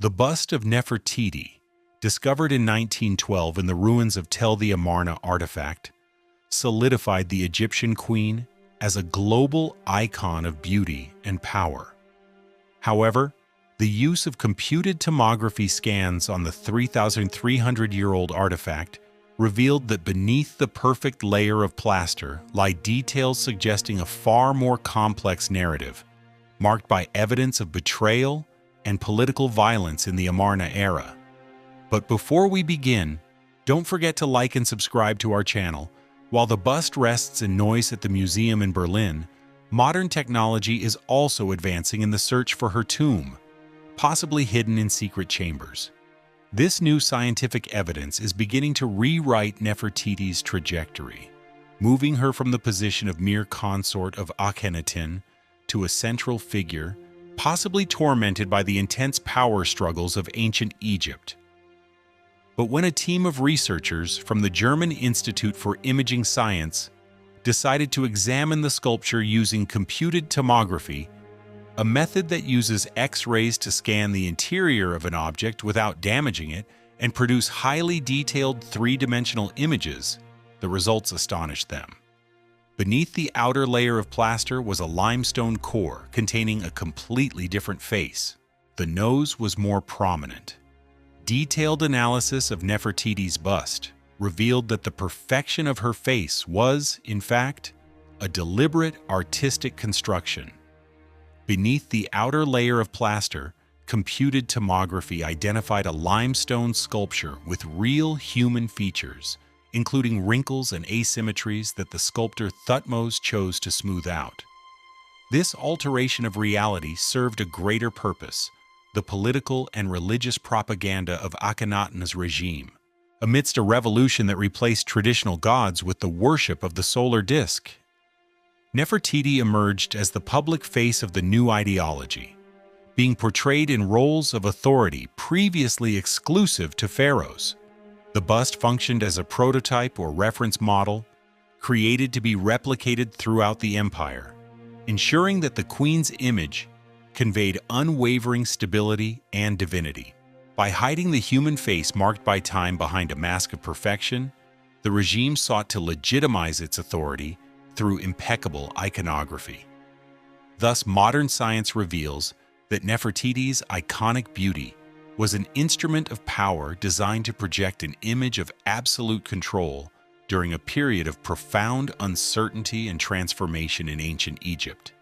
The bust of Nefertiti, discovered in 1912 in the ruins of Tel the Amarna artifact, solidified the Egyptian queen as a global icon of beauty and power. However, the use of computed tomography scans on the 3,300-year-old artifact revealed that beneath the perfect layer of plaster lie details suggesting a far more complex narrative, marked by evidence of betrayal and political violence in the Amarna era. But before we begin, don't forget to like and subscribe to our channel. While the bust rests in Neuss at the museum in Berlin, modern technology is also advancing in the search for her tomb, possibly hidden in secret chambers. This new scientific evidence is beginning to rewrite Nefertiti's trajectory, moving her from the position of mere consort of Akhenaten to a central figure, possibly tormented by the intense power struggles of ancient Egypt. But when a team of researchers from the German Institute for Imaging Science decided to examine the sculpture using computed tomography, a method that uses X-rays to scan the interior of an object without damaging it and produce highly detailed three-dimensional images, the results astonished them. Beneath the outer layer of plaster was a limestone core containing a completely different face. The nose was more prominent. Detailed analysis of Nefertiti's bust revealed that the perfection of her face was, in fact, a deliberate artistic construction. Beneath the outer layer of plaster, computed tomography identified a limestone sculpture with real human features, including wrinkles and asymmetries that the sculptor Thutmose chose to smooth out. This alteration of reality served a greater purpose: the political and religious propaganda of Akhenaten's regime, amidst a revolution that replaced traditional gods with the worship of the solar disk. Nefertiti emerged as the public face of the new ideology, being portrayed in roles of authority previously exclusive to pharaohs. The bust functioned as a prototype or reference model, created to be replicated throughout the empire, ensuring that the queen's image conveyed unwavering stability and divinity. By hiding the human face marked by time behind a mask of perfection, the regime sought to legitimize its authority through impeccable iconography. Thus, modern science reveals that Nefertiti's iconic beauty was an instrument of power designed to project an image of absolute control during a period of profound uncertainty and transformation in ancient Egypt.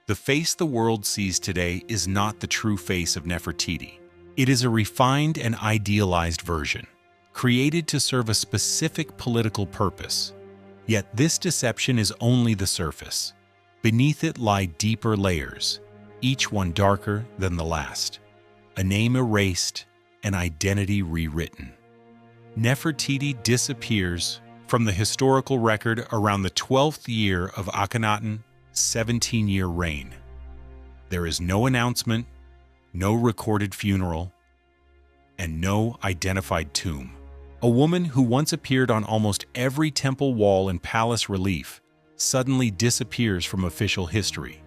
The face the world sees today is not the true face of Nefertiti. It is a refined and idealized version, created to serve a specific political purpose. Yet this deception is only the surface. Beneath it lie deeper layers, each one darker than the last. A name erased, an identity rewritten. Nefertiti disappears from the historical record around the 12th year of Akhenaten's 17-year reign. There is no announcement, no recorded funeral, and no identified tomb. A woman who once appeared on almost every temple wall and palace relief suddenly disappears from official history.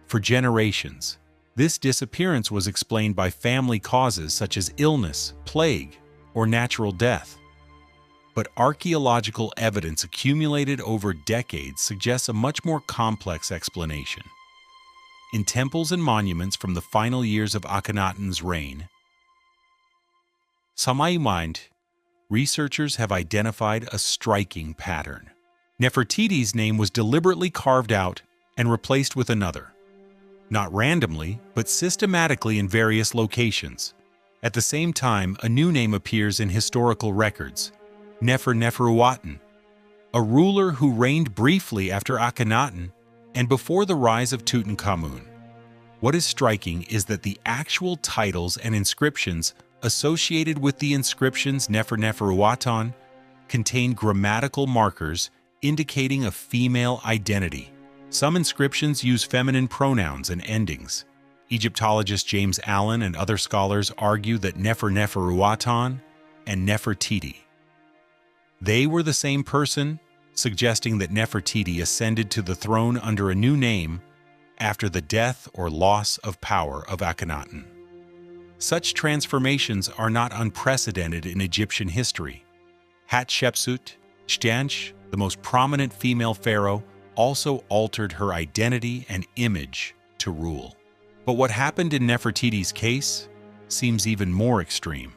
For generations, this disappearance was explained by family causes such as illness, plague, or natural death. But archaeological evidence accumulated over decades suggests a much more complex explanation. In temples and monuments from the final years of Akhenaten's reign, researchers have identified a striking pattern. Nefertiti's name was deliberately carved out and replaced with another, not randomly, but systematically in various locations. At the same time, a new name appears in historical records: Neferuaten, a ruler who reigned briefly after Akhenaten and before the rise of Tutankhamun. What is striking is that the actual titles and inscriptions associated with the inscriptions Neferuaten contain grammatical markers indicating a female identity. Some inscriptions use feminine pronouns and endings. Egyptologist James Allen and other scholars argue that Neferuaten and Nefertiti, they were the same person, suggesting that Nefertiti ascended to the throne under a new name after the death or loss of power of Akhenaten. Such transformations are not unprecedented in Egyptian history. Hatshepsut, the most prominent female pharaoh, also altered her identity and image to rule. But what happened in Nefertiti's case seems even more extreme.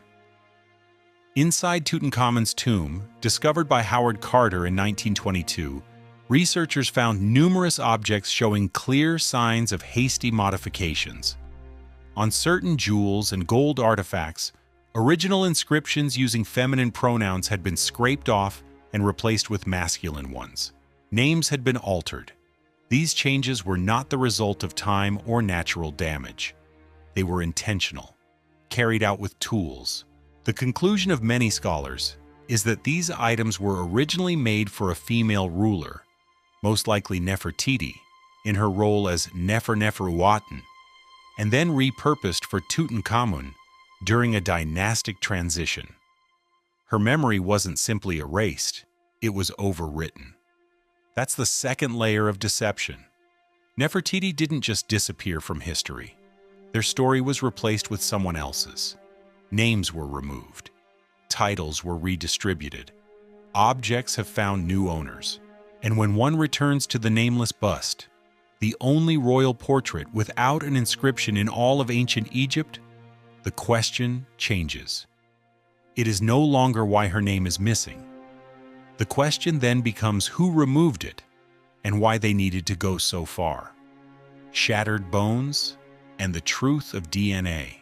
Inside Tutankhamun's tomb, discovered by Howard Carter in 1922, researchers found numerous objects showing clear signs of hasty modifications. On certain jewels and gold artifacts, original inscriptions using feminine pronouns had been scraped off and replaced with masculine ones. Names had been altered. These changes were not the result of time or natural damage. They were intentional, carried out with tools. The conclusion of many scholars is that these items were originally made for a female ruler, most likely Nefertiti, in her role as Neferuaten, and then repurposed for Tutankhamun during a dynastic transition. Her memory wasn't simply erased, it was overwritten. That's the second layer of deception. Nefertiti didn't just disappear from history. Their story was replaced with someone else's. Names were removed. Titles were redistributed. Objects have found new owners. And when one returns to the nameless bust, the only royal portrait without an inscription in all of ancient Egypt, the question changes. It is no longer why her name is missing. The question then becomes who removed it and why they needed to go so far. Shattered bones and the truth of DNA.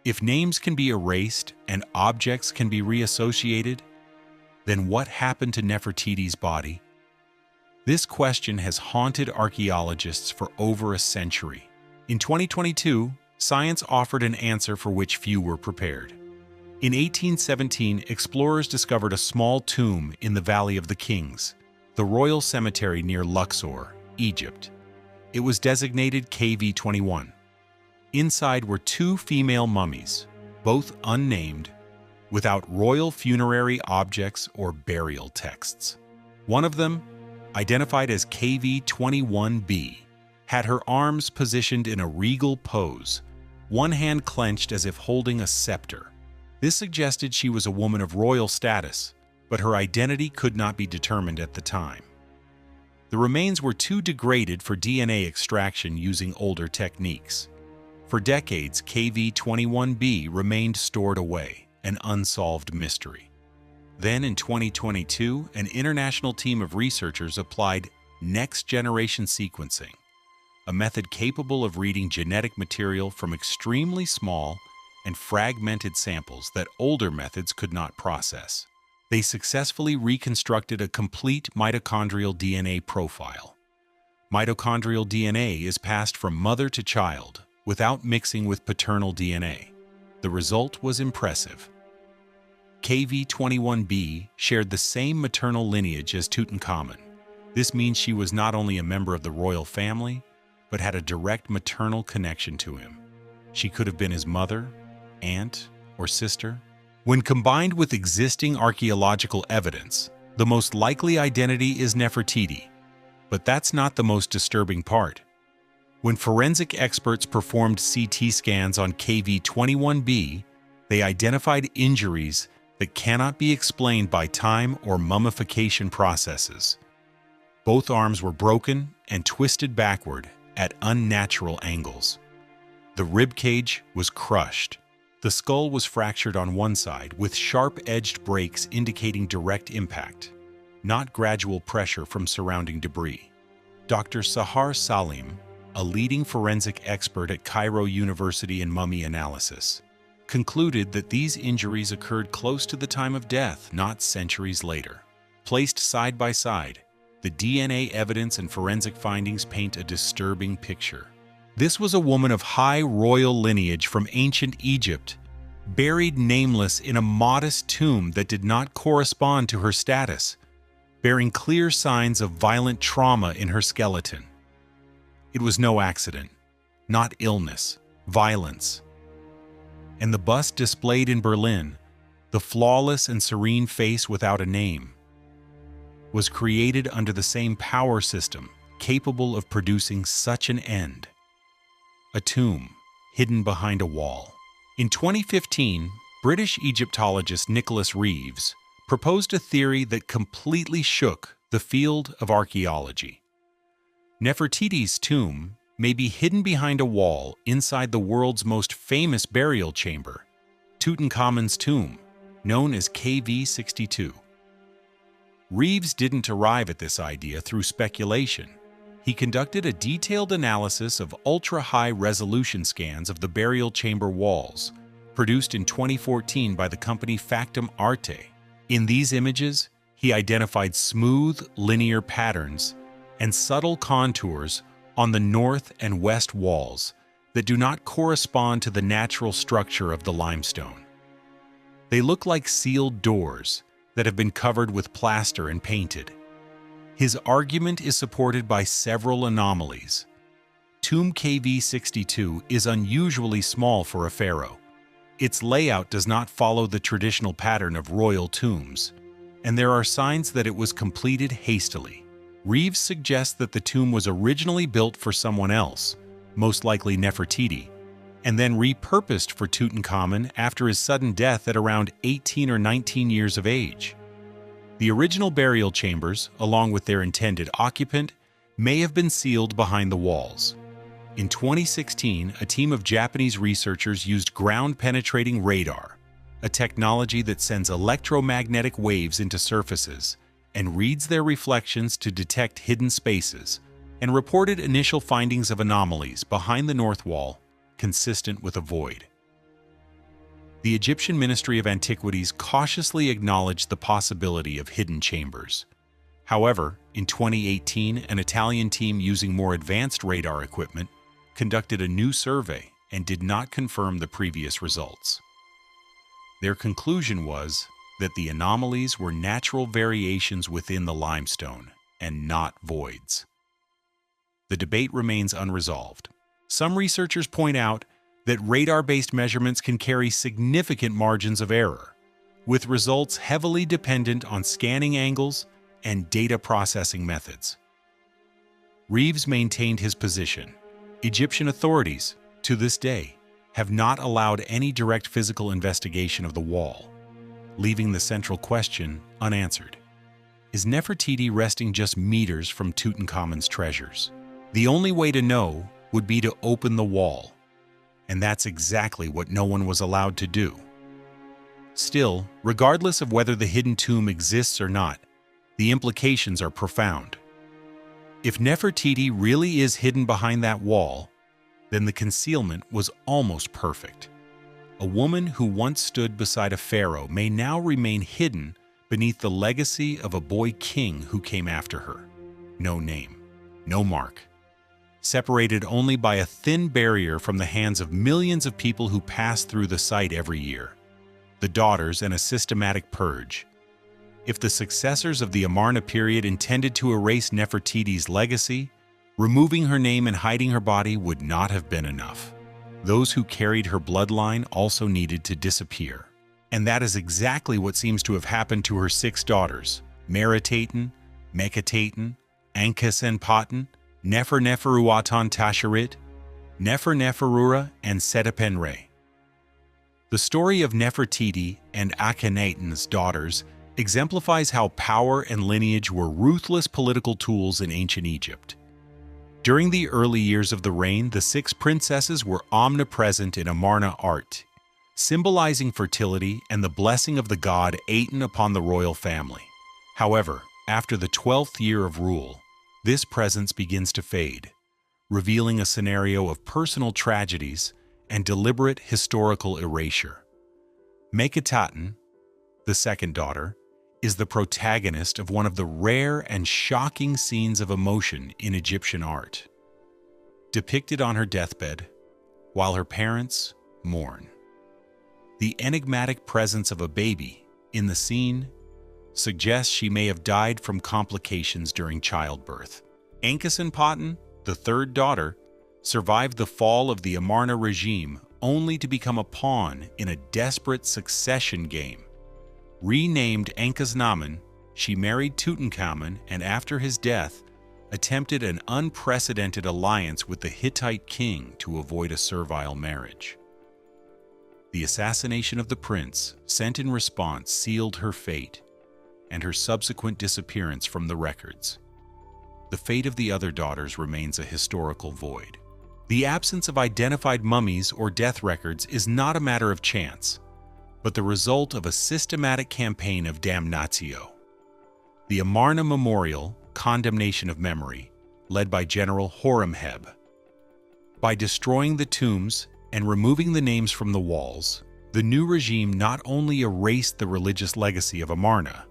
If names can be erased and objects can be reassociated, then what happened to Nefertiti's body? This question has haunted archaeologists for over a century. In 2022, science offered an answer for which few were prepared. In 1817, explorers discovered a small tomb in the Valley of the Kings, the royal cemetery near Luxor, Egypt. It was designated KV-21. Inside were two female mummies, both unnamed, without royal funerary objects or burial texts. One of them, identified as KV-21b, had her arms positioned in a regal pose, one hand clenched as if holding a scepter. This suggested she was a woman of royal status, but her identity could not be determined at the time. The remains were too degraded for DNA extraction using older techniques. For decades, KV-21b remained stored away, an unsolved mystery. Then in 2022, an international team of researchers applied next-generation sequencing, a method capable of reading genetic material from extremely small and fragmented samples that older methods could not process. They successfully reconstructed a complete mitochondrial DNA profile. Mitochondrial DNA is passed from mother to child without mixing with paternal DNA. The result was impressive. KV-21b shared the same maternal lineage as Tutankhamun. This means she was not only a member of the royal family, but had a direct maternal connection to him. She could have been his mother, aunt, or sister. When combined with existing archaeological evidence, the most likely identity is Nefertiti. But that's not the most disturbing part. When forensic experts performed CT scans on KV-21b, they identified injuries that cannot be explained by time or mummification processes. Both arms were broken and twisted backward at unnatural angles. The ribcage was crushed. The skull was fractured on one side with sharp-edged breaks indicating direct impact, not gradual pressure from surrounding debris. Dr. Sahar Salim, a leading forensic expert at Cairo University in mummy analysis, concluded that these injuries occurred close to the time of death, not centuries later. Placed side by side, the DNA evidence and forensic findings paint a disturbing picture. This was a woman of high royal lineage from ancient Egypt, buried nameless in a modest tomb that did not correspond to her status, bearing clear signs of violent trauma in her skeleton. It was no accident, not illness, violence. And the bust displayed in Berlin, the flawless and serene face without a name, was created under the same power system capable of producing such an end. A tomb hidden behind a wall. In 2015, British Egyptologist Nicholas Reeves proposed a theory that completely shook the field of archaeology. Nefertiti's tomb may be hidden behind a wall inside the world's most famous burial chamber, Tutankhamun's tomb, known as KV62. Reeves didn't arrive at this idea through speculation. He conducted a detailed analysis of ultra-high-resolution scans of the burial chamber walls, produced in 2014 by the company Factum Arte. In these images, he identified smooth, linear patterns and subtle contours on the north and west walls that do not correspond to the natural structure of the limestone. They look like sealed doors that have been covered with plaster and painted. His argument is supported by several anomalies. Tomb KV62 is unusually small for a pharaoh. Its layout does not follow the traditional pattern of royal tombs, and there are signs that it was completed hastily. Reeves suggests that the tomb was originally built for someone else, most likely Nefertiti, and then repurposed for Tutankhamun after his sudden death at around 18 or 19 years of age. The original burial chambers, along with their intended occupant, may have been sealed behind the walls. In 2016, a team of Japanese researchers used ground-penetrating radar, a technology that sends electromagnetic waves into surfaces and reads their reflections to detect hidden spaces, and reported initial findings of anomalies behind the north wall, consistent with a void. The Egyptian Ministry of Antiquities cautiously acknowledged the possibility of hidden chambers. However, in 2018, an Italian team using more advanced radar equipment conducted a new survey and did not confirm the previous results. Their conclusion was that the anomalies were natural variations within the limestone and not voids. The debate remains unresolved. Some researchers point out that radar-based measurements can carry significant margins of error, with results heavily dependent on scanning angles and data processing methods. Reeves maintained his position. Egyptian authorities, to this day, have not allowed any direct physical investigation of the wall, leaving the central question unanswered. Is Nefertiti resting just meters from Tutankhamun's treasures? The only way to know would be to open the wall, and that's exactly what no one was allowed to do. Still, regardless of whether the hidden tomb exists or not, the implications are profound. If Nefertiti really is hidden behind that wall, then the concealment was almost perfect. A woman who once stood beside a pharaoh may now remain hidden beneath the legacy of a boy king who came after her. No name, no mark. Separated only by a thin barrier from the hands of millions of people who pass through the site every year. The daughters and a systematic purge. If the successors of the Amarna period intended to erase Nefertiti's legacy, removing her name and hiding her body would not have been enough. Those who carried her bloodline also needed to disappear. And that is exactly what seems to have happened to her 6 daughters, Meritaten, Meketaten, Ankesenpaten, Neferneferuatan Tasherit, Neferneferura, and Setapenre. The story of Nefertiti and Akhenaten's daughters exemplifies how power and lineage were ruthless political tools in ancient Egypt. During the early years of the reign, the 6 princesses were omnipresent in Amarna art, symbolizing fertility and the blessing of the god Aten upon the royal family. However, after the 12th year of rule, this presence begins to fade, revealing a scenario of personal tragedies and deliberate historical erasure. Meketaten, the second daughter, is the protagonist of one of the rare and shocking scenes of emotion in Egyptian art. Depicted on her deathbed, while her parents mourn. The enigmatic presence of a baby in the scene suggests she may have died from complications during childbirth. Ankesenpaten, the third daughter, survived the fall of the Amarna regime only to become a pawn in a desperate succession game. Renamed Ankhesenamun, she married Tutankhamun and after his death, attempted an unprecedented alliance with the Hittite king to avoid a servile marriage. The assassination of the prince, sent in response, sealed her fate, and her subsequent disappearance from the records. The fate of the other daughters remains a historical void. The absence of identified mummies or death records is not a matter of chance, but the result of a systematic campaign of damnatio. The Amarna Memorial, condemnation of memory, led by General Horemheb. By destroying the tombs and removing the names from the walls, the new regime not only erased the religious legacy of Amarna,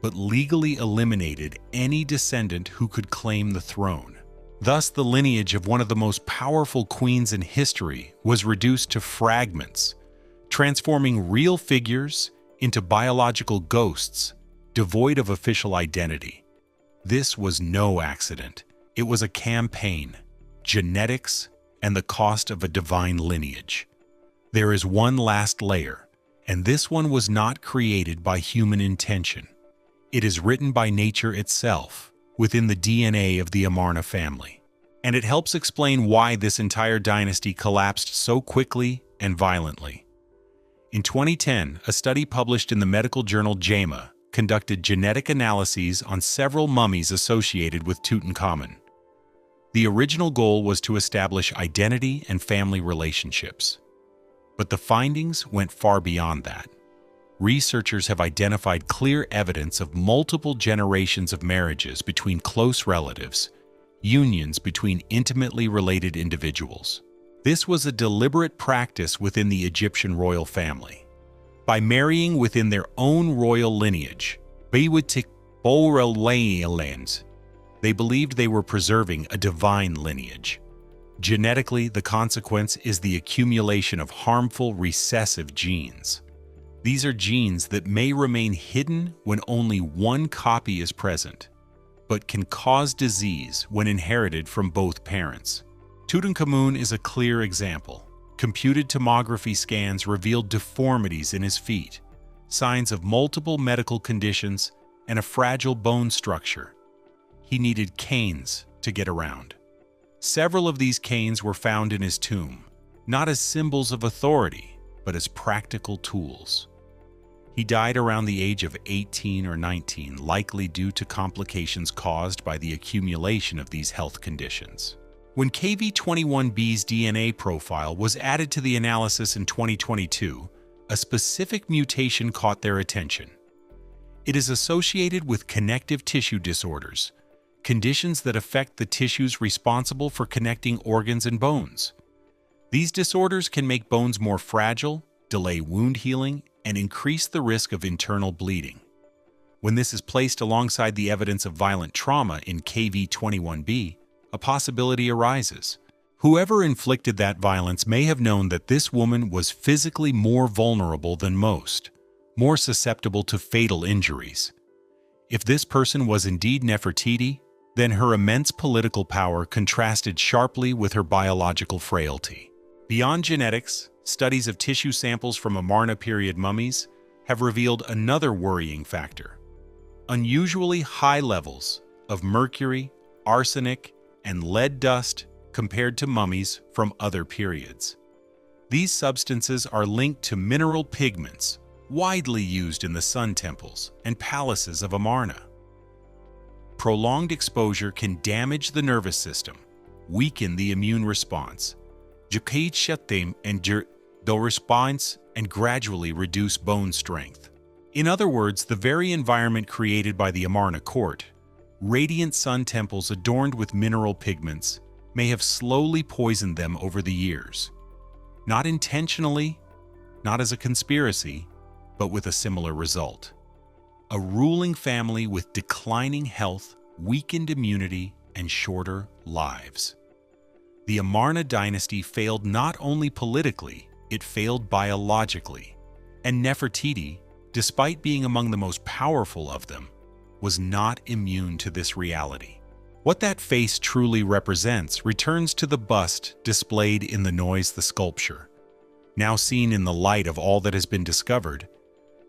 but legally eliminated any descendant who could claim the throne. Thus, the lineage of one of the most powerful queens in history was reduced to fragments, transforming real figures into biological ghosts, devoid of official identity. This was no accident. It was a campaign, genetics, and the cost of a divine lineage. There is one last layer, and this one was not created by human intention. It is written by nature itself, within the DNA of the Amarna family. And it helps explain why this entire dynasty collapsed so quickly and violently. In 2010, a study published in the medical journal JAMA conducted genetic analyses on several mummies associated with Tutankhamun. The original goal was to establish identity and family relationships. But the findings went far beyond that. Researchers have identified clear evidence of multiple generations of marriages between close relatives, unions between intimately related individuals. This was a deliberate practice within the Egyptian royal family. By marrying within their own royal lineage, they believed they were preserving a divine lineage. Genetically, the consequence is the accumulation of harmful recessive genes. These are genes that may remain hidden when only one copy is present, but can cause disease when inherited from both parents. Tutankhamun is a clear example. Computed tomography scans revealed deformities in his feet, signs of multiple medical conditions, and a fragile bone structure. He needed canes to get around. Several of these canes were found in his tomb, not as symbols of authority, but as practical tools. He died around the age of 18 or 19, likely due to complications caused by the accumulation of these health conditions. When KV-21b's DNA profile was added to the analysis in 2022, a specific mutation caught their attention. It is associated with connective tissue disorders, conditions that affect the tissues responsible for connecting organs and bones. These disorders can make bones more fragile, delay wound healing, and increase the risk of internal bleeding. When this is placed alongside the evidence of violent trauma in KV-21b, a possibility arises. Whoever inflicted that violence may have known that this woman was physically more vulnerable than most, more susceptible to fatal injuries. If this person was indeed Nefertiti, then her immense political power contrasted sharply with her biological frailty. Beyond genetics, studies of tissue samples from Amarna period mummies have revealed another worrying factor: unusually high levels of mercury, arsenic, and lead dust compared to mummies from other periods. These substances are linked to mineral pigments widely used in the sun temples and palaces of Amarna. Prolonged exposure can damage the nervous system, weaken the immune response, and gradually reduce bone strength. In other words, the very environment created by the Amarna court, radiant sun temples adorned with mineral pigments, may have slowly poisoned them over the years. Not intentionally, not as a conspiracy, but with a similar result. A ruling family with declining health, weakened immunity, and shorter lives. The Amarna dynasty failed not only politically, it failed biologically. And Nefertiti, despite being among the most powerful of them, was not immune to this reality. What that face truly represents returns to the bust displayed in the Noise the sculpture. Now seen in the light of all that has been discovered,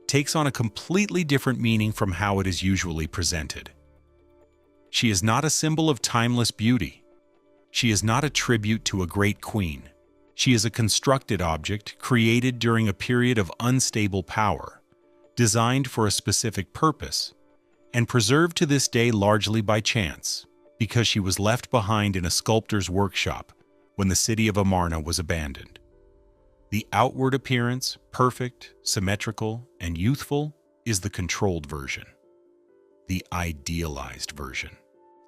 takes on a completely different meaning from how it is usually presented. She is not a symbol of timeless beauty. She is not a tribute to a great queen. She is a constructed object created during a period of unstable power, designed for a specific purpose, and preserved to this day largely by chance, because she was left behind in a sculptor's workshop when the city of Amarna was abandoned. The outward appearance, perfect, symmetrical, and youthful, is the controlled version. The idealized version,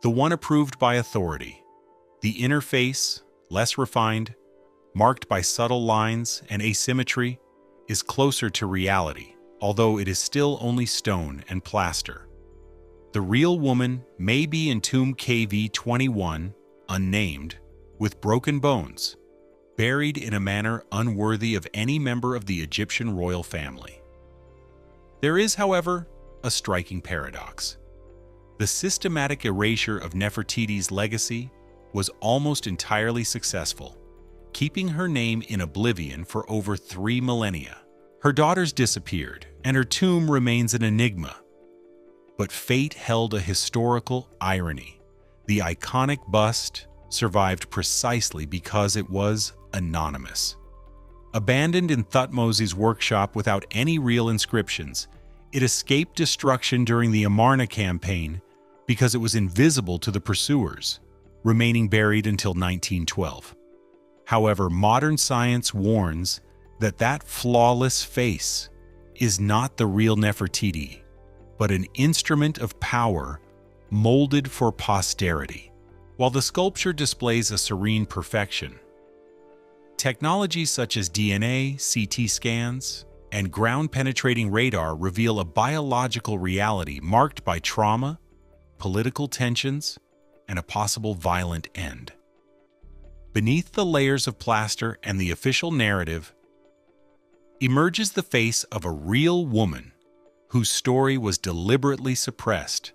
the one approved by authority. The inner face, less refined, marked by subtle lines and asymmetry, is closer to reality, although it is still only stone and plaster. The real woman may be in tomb KV-21, unnamed, with broken bones, buried in a manner unworthy of any member of the Egyptian royal family. There is, however, a striking paradox. The systematic erasure of Nefertiti's legacy was almost entirely successful, keeping her name in oblivion for over 3 millennia. Her daughters disappeared, and her tomb remains an enigma. But fate held a historical irony. The iconic bust survived precisely because it was anonymous. Abandoned in Thutmose's workshop without any real inscriptions, it escaped destruction during the Amarna campaign because it was invisible to the pursuers, remaining buried until 1912. However, modern science warns that flawless face is not the real Nefertiti, but an instrument of power molded for posterity. While the sculpture displays a serene perfection, technologies such as DNA, CT scans, and ground-penetrating radar reveal a biological reality marked by trauma, political tensions, and a possible violent end. Beneath the layers of plaster and the official narrative emerges the face of a real woman whose story was deliberately suppressed,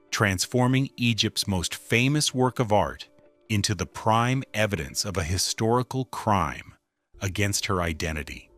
transforming Egypt's most famous work of art into the prime evidence of a historical crime against her identity.